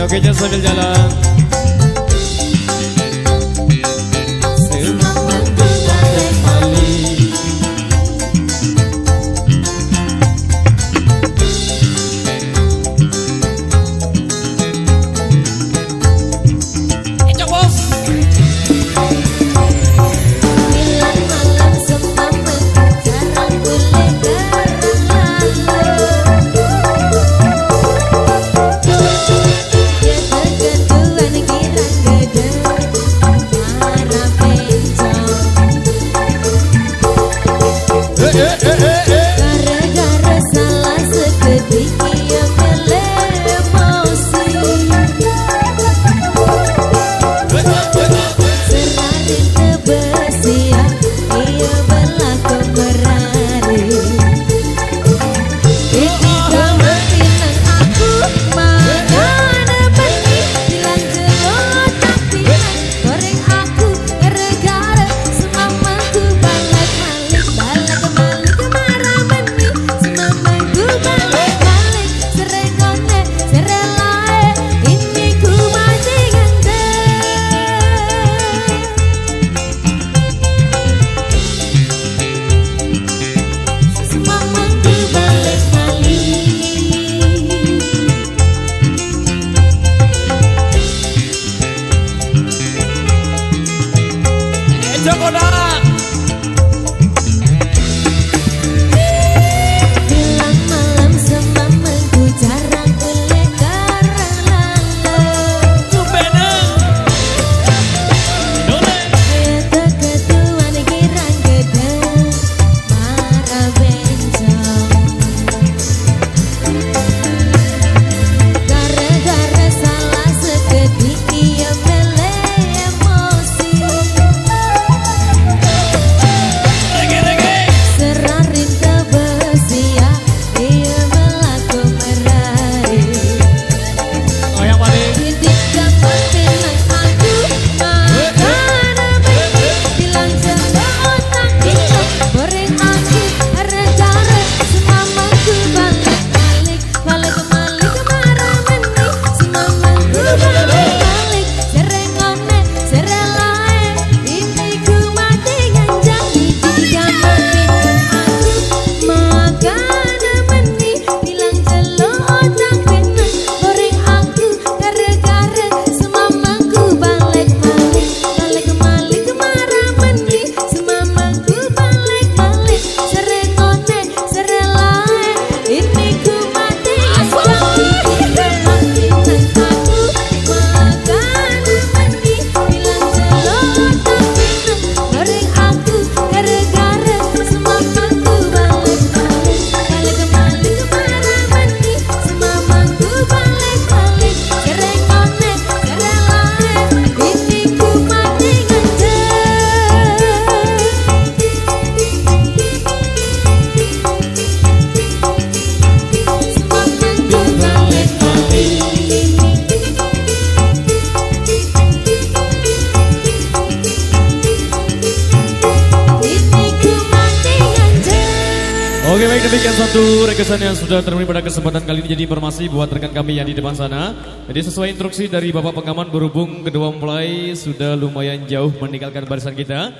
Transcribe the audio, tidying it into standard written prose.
Jogetnya sambil jalan. Gara-gara salah sekedik ia meleh emosi. Serarin tebesia ia berlaku merari. Ketika matinan aku mana pergi bilang jelot tapi goreng aku gara-gara semamaku balik-balik balik kemari. Oke, baik, demikian satu rekesan yang sudah terpenuhi pada kesempatan kali ini. Jadi informasi buat rekan kami yang di depan sana. Jadi sesuai instruksi dari Bapak Pengaman, berhubung kedua mempelai sudah lumayan jauh meninggalkan barisan kita.